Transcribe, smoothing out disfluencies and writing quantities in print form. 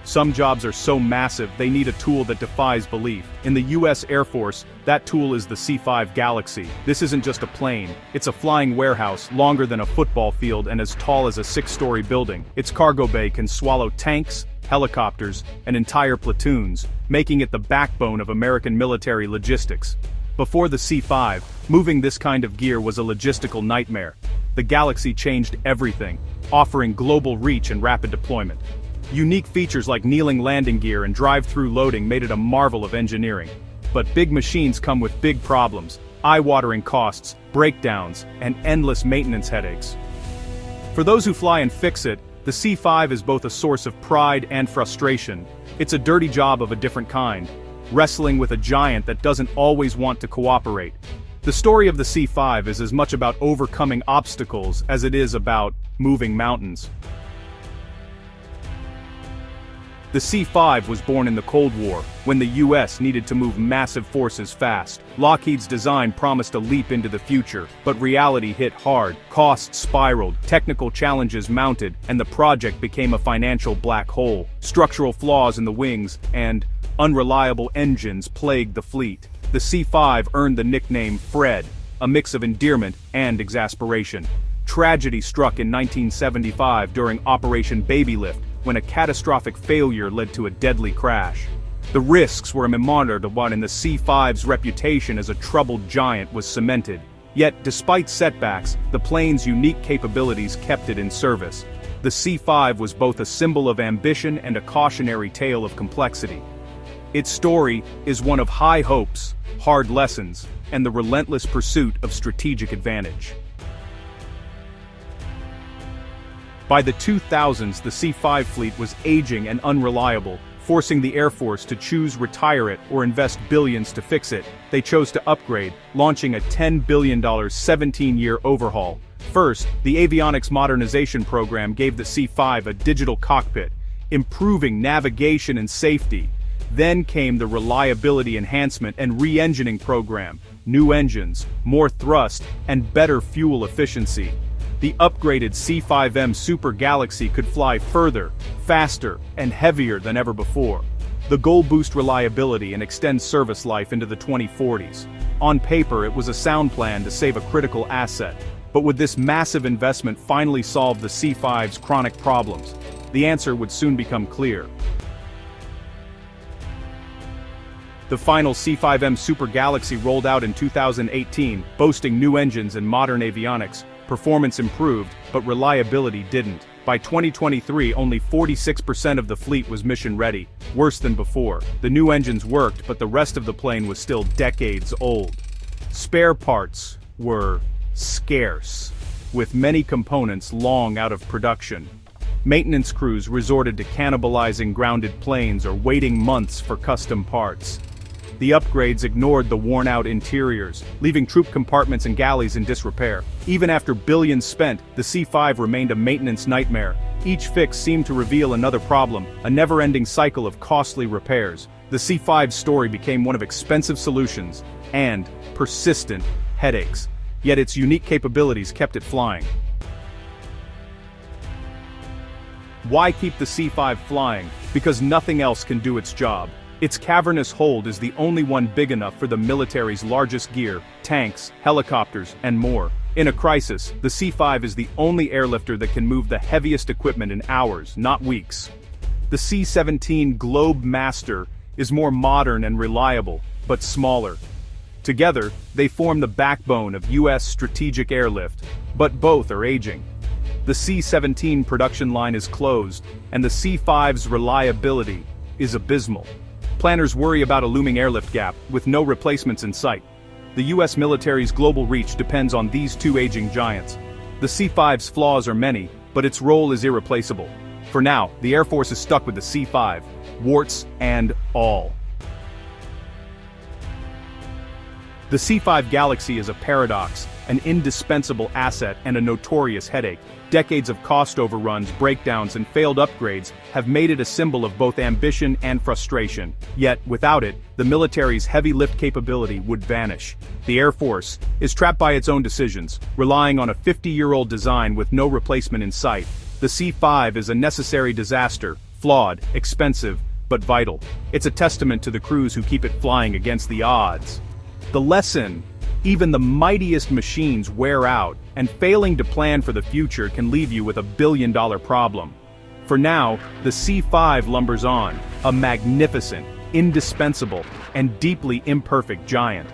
Some jobs are so massive they need a tool that defies belief. In the US Air Force, that tool is the C-5 Galaxy. This isn't just a plane, it's a flying warehouse longer than a football field and as tall as a 6-story building. Its cargo bay can swallow tanks, helicopters, and entire platoons, making it the backbone of American military logistics. Before the C-5, moving this kind of gear was a logistical nightmare. The Galaxy changed everything, offering global reach and rapid deployment. Unique features like kneeling landing gear and drive-through loading made it a marvel of engineering. But big machines come with big problems, eye-watering costs, breakdowns, and endless maintenance headaches. For those who fly and fix it, the C-5 is both a source of pride and frustration. It's a dirty job of a different kind, wrestling with a giant that doesn't always want to cooperate. The story of the C-5 is as much about overcoming obstacles as it is about moving mountains. The C-5 was born in the Cold War, when the US needed to move massive forces fast. Lockheed's design promised a leap into the future, but reality hit hard, costs spiraled, technical challenges mounted, and the project became a financial black hole. Structural flaws in the wings and unreliable engines plagued the fleet. The C-5 earned the nickname Fred, a mix of endearment and exasperation. Tragedy struck in 1975 during Operation Babylift, when a catastrophic failure led to a deadly crash. The risks were monitored, and the C-5's reputation as a troubled giant was cemented. Yet, despite setbacks, the plane's unique capabilities kept it in service. The C-5 was both a symbol of ambition and a cautionary tale of complexity. Its story is one of high hopes, hard lessons, and the relentless pursuit of strategic advantage. By the 2000s, the C-5 fleet was aging and unreliable, forcing the Air Force to choose retire it or invest billions to fix it. They chose to upgrade, launching a $10 billion 17-year overhaul. First, the Avionics Modernization program gave the C-5 a digital cockpit, improving navigation and safety. Then came the reliability enhancement and re-engining program, new engines, more thrust, and better fuel efficiency. The upgraded C-5M Super Galaxy could fly further, faster, and heavier than ever before. The goal boost reliability and extend service life into the 2040s. On paper, it was a sound plan to save a critical asset. But would this massive investment finally solve the C-5's chronic problems? The answer would soon become clear. The final C-5M Super Galaxy rolled out in 2018, boasting new engines and modern avionics. Performance improved, but reliability didn't. By 2023, only 46% of the fleet was mission-ready, worse than before. The new engines worked, but the rest of the plane was still decades old. Spare parts were scarce, with many components long out of production. Maintenance crews resorted to cannibalizing grounded planes or waiting months for custom parts. The upgrades ignored the worn-out interiors, leaving troop compartments and galleys in disrepair. Even after billions spent, the C-5 remained a maintenance nightmare. Each fix seemed to reveal another problem, a never-ending cycle of costly repairs. The C-5's story became one of expensive solutions and persistent headaches. Yet its unique capabilities kept it flying. Why keep the C-5 flying? Because nothing else can do its job. Its cavernous hold is the only one big enough for the military's largest gear, tanks, helicopters, and more. In a crisis, the C-5 is the only airlifter that can move the heaviest equipment in hours, not weeks. The C-17 Globemaster is more modern and reliable, but smaller. Together, they form the backbone of U.S. strategic airlift, but both are aging. The C-17 production line is closed, and the C-5's reliability is abysmal. Planners worry about a looming airlift gap, with no replacements in sight. The U.S. military's global reach depends on these two aging giants. The C-5's flaws are many, but its role is irreplaceable. For now, the Air Force is stuck with the C-5, warts and all. The C-5 Galaxy is a paradox, an indispensable asset and a notorious headache. Decades of cost overruns, breakdowns, and failed upgrades have made it a symbol of both ambition and frustration. Yet, without it, the military's heavy lift capability would vanish. The Air Force is trapped by its own decisions, relying on a 50-year-old design with no replacement in sight. The C-5 is a necessary disaster, Flawed, expensive, but vital. It's a testament to the crews who keep it flying against the odds. The lesson: even the mightiest machines wear out, and failing to plan for the future can leave you with a billion-dollar problem. For now, the C-5 lumbers on, a magnificent, indispensable, and deeply imperfect giant.